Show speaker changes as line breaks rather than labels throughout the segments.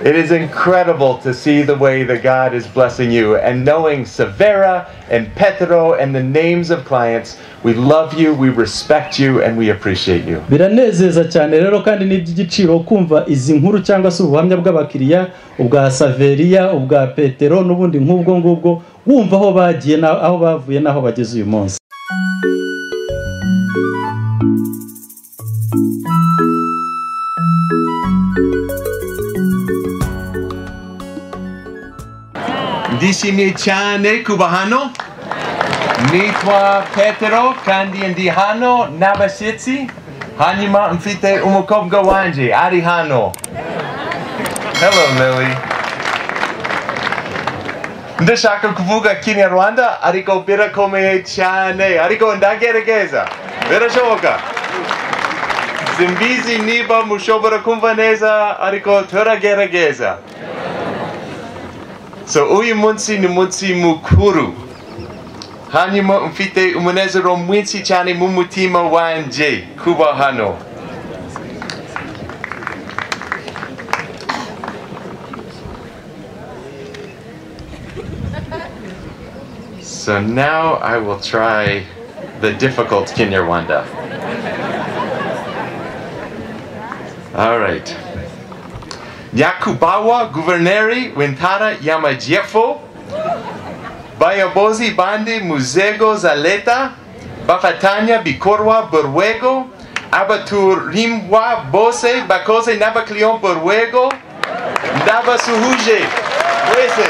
It is incredible to see the way that God is blessing you, and knowing Severa and Petro and the names of clients. We love you, we respect you, and we appreciate you.
Biranezeza cyane rero kandi n'iby'igiciro kumva izi nkuru cyangwa se ubuhamya bw'abakiriya ubwa Saveria ubwa Petro n'ubundi nk'ubwo ngubwo wumva aho bagiye aho bavuye naho bageze uyu munsi.
Ndishimiye cyane kuba hano. Nitwa Petro kandi ndi hano n'abashyitsi. Hanyuma mfite umukobwa wanje ari hano. Hello Lily. Ndashaka kuvuga Ikinyarwanda ariko birakomeye cyane ariko ndagerageza. Birashoboka. Simbizi niba mushobora kumva neza ariko turagerageza. So uyu munsi ni munsi mukuru. Hanyuma mfite umunezero mwinshi cyane mu mutima wanje kuba hano. So now I will try the difficult Kinyarwanda. All right. Nyakubahwa guverneri w'intara y'Amajyepfo, bayobozi bandi mu nzego za leta, bafatanya bikorwa b'urwego, abatumirwa bose bakoze n'abakiriya b'urwego, ndabasuhuje mwese.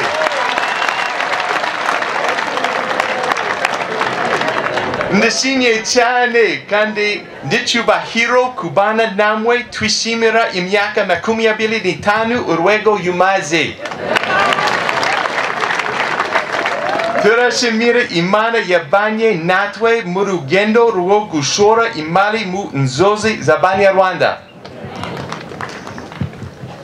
Ndishimye cyane kandi ndicyubahiro kubana namwe twishimira imyaka 25 urwego yumaze. Turashimira Imana yabanye natwe mu rugendo rwo gushora imari mu nzozi z'Abanyarwanda.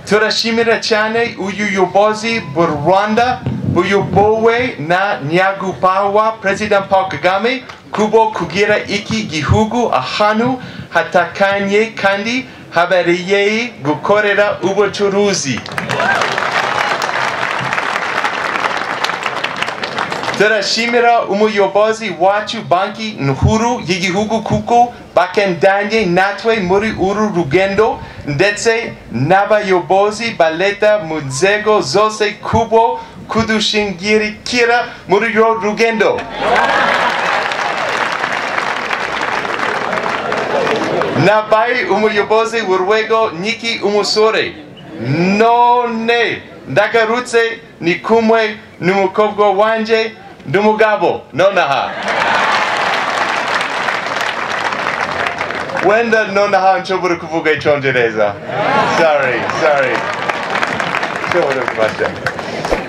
Turashimira cyane ubuyobozi bw'u Rwanda buyobowe na Nyakubahwa President Paul Kagame kubo kugira iki gihugu ahantu hatakanye kandi habereye gukorera ubucuruzi. Turashimira umuyobozi wacu banki nkuru y'igihugu kuko bakendanye natwe muri uru rugendo ndetse n'abayobozi ba leta mu nzego zose kubo kudushingirikira muri uru rugendo. Nabaye umuyobozi w'urwego niki umusore. None ndagarutse ni kumwe n'umukobwa wanje n'umugabo nonaha. Wenda nonaha nshobora kuvuga icyongereza. Sorry.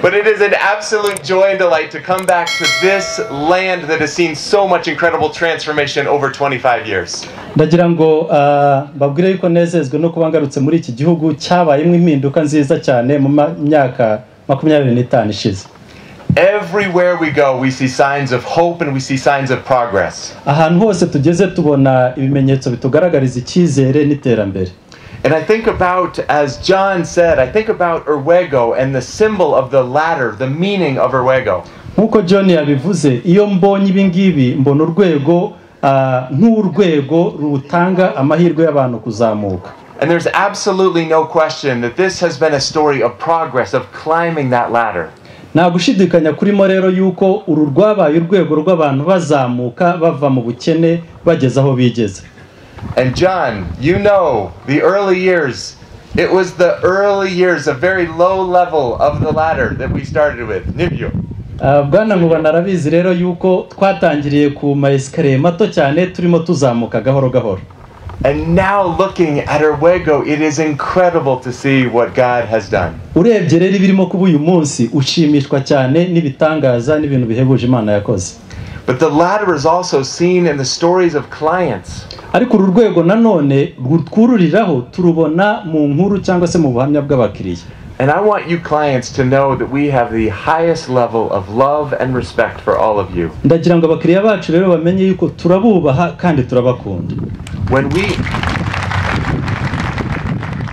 But it is an absolute joy and delight to come back to this land that has seen so much incredible transformation over 25 years.
Ndagira ngo babwire yuko nezezwe no kuba ngarutse muri iki gihugu cyabayemo impinduka nziza cyane mu myaka 25 ishize.
Everywhere we go, we see signs of hope and we see signs of progress.
Ahantu hose tugeze tubona ibimenyetso bitugaragariza icyizere n'iterambere.
And I think about, as John said, I think about urwego and the symbol of the ladder, the meaning of urwego.
Nkuko John yabivuze, iyo mbonye ibi ngibi mbona urwego nk'urwego rutanga amahirwe y'abantu kuzamuka.
And there's absolutely no question that this has been a story of progress, of climbing that ladder.
Nta gushidikanya kurimo rero yuko uru rwabaye urwego rw'abantu bazamuka bava mu bukene bageze aho bigeze.
And John, you know, the early years, it was the early years, a very low level of the ladder that we started with. Nibyo.
Bwana Nkubana arabizi rero yuko twatangiriye ku ma escalier mato cyane turimo tuzamuka gahoro gahoro.
And now looking at urwego, it is incredible to see what God has done.
Urebye rero ibirimo kuba uyu munsi ushimishwa cyane n'ibitangaza n'ibintu bihebuje Imana yakoze.
But the ladder is also seen in the stories of clients.
Ariko uru rwego nanone rutwururiraho turubona mu nkuru cyangwa se mu buhamya bw'abakiriya.
And I want you clients to know that we have the highest level of love and respect for all of you.
Ndagira ngo abakiriya bacu rero bamenye yuko turabubaha kandi turabakunda.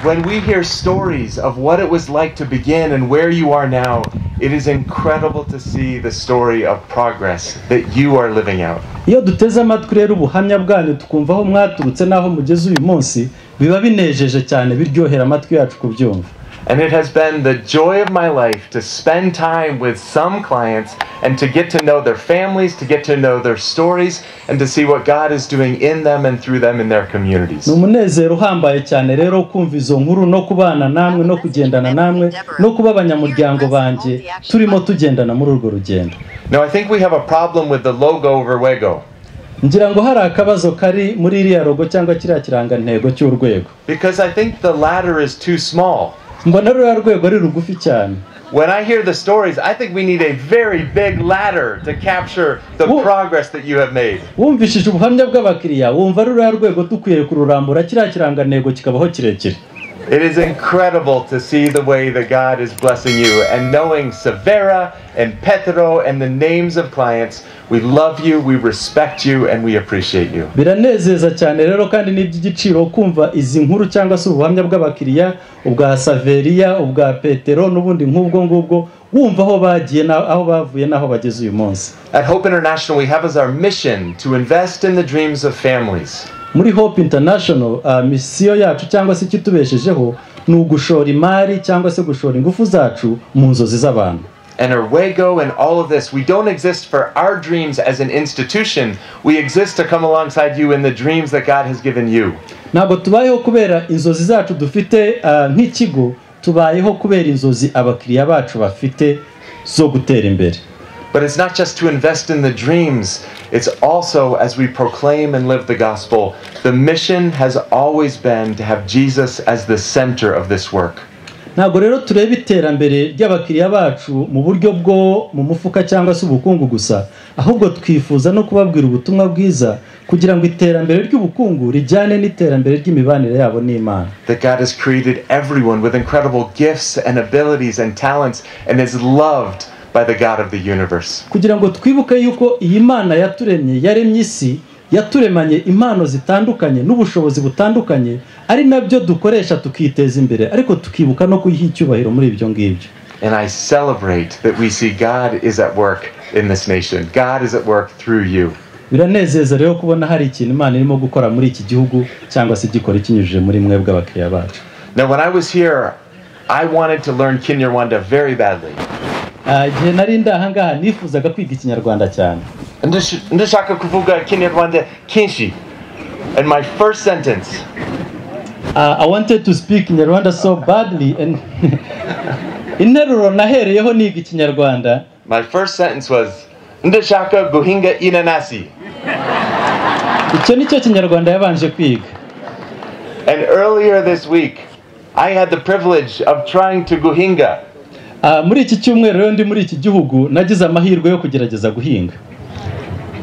when we hear stories of what it was like to begin and where you are now, it is incredible to see the story of progress that you are living out.
Iyo duteze amatwi rero ubuhamya bwanyu tukumva aho mwaturutse naho mugeze uyu munsi, biba binejeje cyane biryohera amatwi yacu kubyumva.
And it has been the joy of my life to spend time with some clients and to get to know their families, to get to know their stories, and to see what God is doing in them and through them in their communities.
Numunezero uhambaye cyane rero kumva izo nkuru no kubana namwe no kugendana namwe no kuba abanyamuryango banje turimo tugendana muri urwo rugendo.
Now I think we have a problem with the logo over WIGO.
Ngira ngo hari akabazo kari muri iriya logo cyangwa kiriya kirangantego cy'urwego.
Because I think the ladder is too small.
Mbona ruriya rwego ari rugufi cyane.
When I hear the stories, I think we need a very big ladder to capture the progress that you have made.
Wumvishije ubuhamya bw'abakiriya, wumva ruriya rwego dukwiye kururambura kiriya kirangantego kikabaho kirekire.
It is incredible to see the way that God is blessing you, and knowing Severa and Petro and the names of clients. We love you, we respect you, and we appreciate you.
Biranezeza cyane rero kandi n'iby'igiciro kumva izi nkuru cyangwa se ubuhamya bw'abakiriya, ubwa Saveria, ubwa Petro n'ubundi nk'ubwo ngubwo, wumva aho bagiye aho bavuye naho bageze uyu munsi.
At Hope International, we have as our mission to invest in the dreams of families.
Muri Hope International, misiyo yacu cyangwa se kitubeshejeho ni ugushora imari cyangwa se gushora ingufu zacu mu nzozi z'abantu.
And our WIGO and all of this, we don't exist for our dreams as an institution. We exist to come alongside you in the dreams that God has given you.
Ntabwo tubayeho kubera inzozi zacu dufite nk'ikigo, tubayeho kubera inzozi abakiriya bacu bafite zo gutera imbere.
But it's not just to invest in the dreams, it's also as we proclaim and live the gospel. The mission has always been to have Jesus as the center of this work.
Ntabwo rero tureba iterambere ry'abakiriya bacu mu buryo bwo mu mufuka cyangwa se ubukungu gusa, ahubwo twifuza no kubabwira ubutumwa bwiza kugira ngo iterambere ry'ubukungu rijyane n'iterambere ry'imibanire yabo n'Imana.
That God has created everyone with incredible gifts and abilities and talents and is loved by the God of the universe.
Kugira ngo twibuke yuko iyi Mana yaturemye, yaremye isi, yaturemanye impano zitandukanye n'ubushobozi butandukanye, ari nabyo dukoresha tukiteza imbere, ariko tukibuka no kuyiha icyubahiro muri ibyo ngibyo.
And I celebrate that we see God is at work in this nation. God is at work through you.
Biranezeza rero kubona hari ikintu Imana irimo gukora muri iki gihugu cyangwa se gikora ikinyujije muri mwebwe abakiriya bacu.
Now when I was here, I wanted to learn Ikinyarwanda very badly.
Igihe nari ndahangaha nifuzaga kwiga Ikinyarwanda cyane.
Ndashaka kuvuga Ikinyarwanda kinshi. And my first sentence,
I wanted to speak Ikinyarwanda so badly, and interuro nahereyeho niga Ikinyarwanda.
My first sentence was ndashaka guhinga inanasi.
Icyo nicyo Kinyarwanda yabanje kwiga.
And earlier this week, I had the privilege of trying to guhinga.
Muri iki cyumweru rero ndi muri iki gihugu nagize amahirwe yo kugerageza guhinga.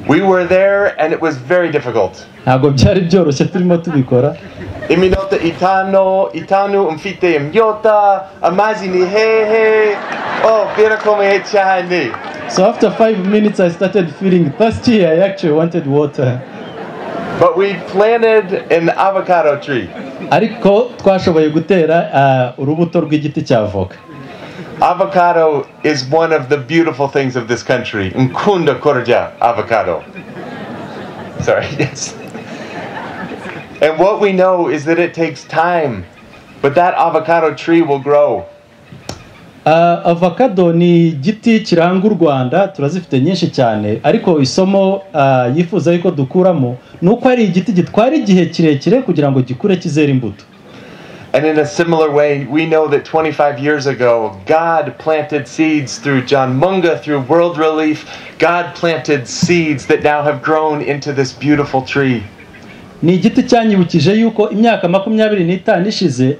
We were there and it was very difficult.
Ntabwo byari byoroshye turimo tubikora.
Iminota itanu mfite imyota, amazi ni hehe, birakomeye cyane.
So after 5 minutes I started feeling thirsty. I actually wanted water.
But we planted an avocado tree.
Ariko twashoboye gutera urubuto rw'igiti cya avoka.
Avocado is one of the beautiful things of this country. Nkunda kurya avocado. Sorry, yes. And what we know is that it takes time, but that avocado tree will grow.
Avocado ni igiti kiranga u Rwanda, turazifite nyinshi cyane, ariko isomo yifuza yuko dukuramo nuko ari igiti gitwara igihe kirekire kugira ngo gikure kizera imbuto.
And in a similar way, we know that 25 years ago, God planted seeds through John Munga, through World Relief. God planted seeds that now have grown into this beautiful tree.
Ni igiti cyanyibukije yuko imyaka 25 ishize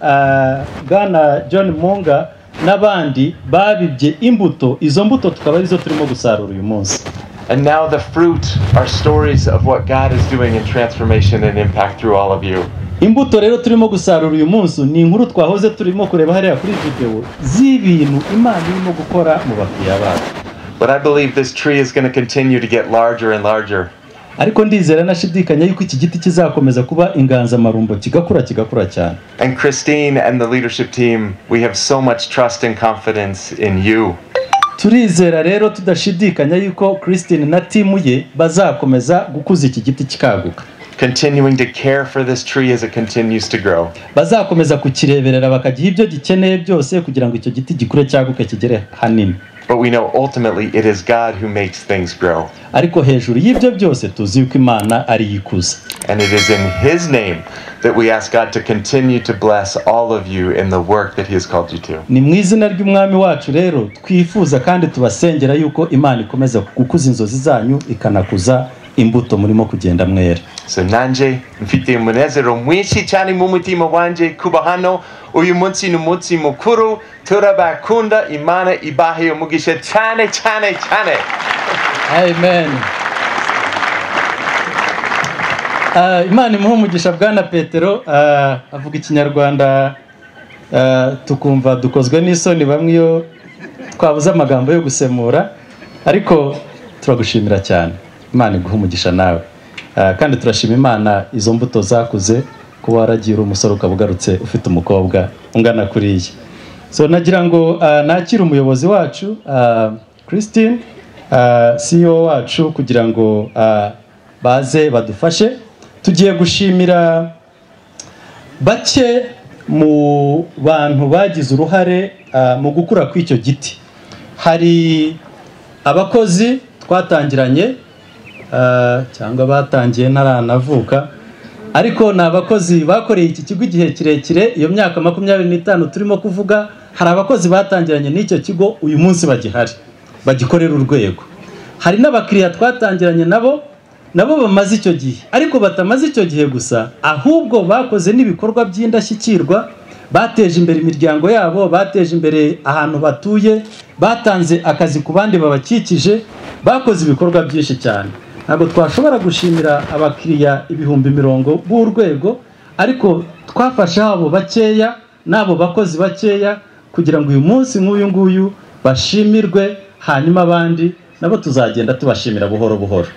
Bwana John Munga n'abandi babibye imbuto, izo mbuto tukaba arizo turimo gusarura uyu munsi.
And now the fruit are stories of what God is doing in transformation and impact through all of you.
Imbuto rero turimo gusarura uyu munsi ni inkuru twahoze turimo kureba hariya kuri video z'ibintu Imana irimo gukora mu bakiriya bacu.
But I believe this tree is going to continue to get larger and larger.
ariko ndizera nashidikanya yuko iki giti kizakomeza kuba inganzamarumbo kigakura cyane.
And Christine and the leadership team, we have so much trust and confidence in you.
Turizera rero tudashidikanya yuko Christine na timu ye bazakomeza gukuza iki giti kikaguka.
Continuing to care for this tree as it continues to grow.
Bazakomeza kukireberera bakagiha ibyo gikeneye byose kugira ngo icyo giti gikure cyaguke kigere hanini.
But we know ultimately it is God who makes things grow.
Ariko hejuru y'ibyo byose tuzi yuko Imana ari yikuza.
And it is in his name that we ask God to continue to bless all of you in the work that he has called you to.
Ni mu izina ry'umwami wacu rero twifuza kandi tubasengera yuko Imana ikomeza gukuza inzozi zanyu ikanakuza imbuto murimo kugenda mwera.
So nanje mfite umunezero mwinshi cyane mu mutima wanje kuba hano uyu munsi n'umunsi mukuru turabakunda Imana ibahe umugisha cyane.
Amen. Imana imuhe umugisha bwana Petero avuga Ikinyarwanda tukumva dukozwe n'isoni bamwe iyo twabuze amagambo yo gusemura, ariko turagushimira cyane. Imana iguhe umugisha nawe, kandi turashima Imana izo mbuto zakuze kuba waragira umusore ukabugarutse ufite umukobwa ungana kuriya. So nagira ngo nakira umuyobozi wacu Christine, CEO wacu, kugira ngo baze badufashe. Tugiye gushimira bake mu bantu bagize uruhare mu gukura kw'icyo giti. Hari abakozi twatangiranye cyangwa batangiye ntaranavuka, ariko ni abakozi bakoreye iki kigo igihe kirekire, iyo myaka 25 turimo kuvuga. Hari abakozi batangiranye n'icyo kigo uyu munsi bagihari bagikorera urwego. Hari n'abakiriya twatangiranye nabo bamaze icyo gihe, ariko batamaze icyo gihe gusa, ahubwo bakoze n'ibikorwa by'indashyikirwa, bateje imbere imiryango yabo, bateje imbere ahantu batuye, batanze akazi ku bandi babakikije, bakoze ibikorwa byinshi cyane. Ntabwo twashobora gushimira abakiriya 100,000 b'urwego, ariko twafashe abo bakeya n'abo bakozi bakeya kugira ngo uyu munsi nk'uyu nguyu bashimirwe, hanyuma abandi nabo tuzagenda tubashimira buhoro buhoro.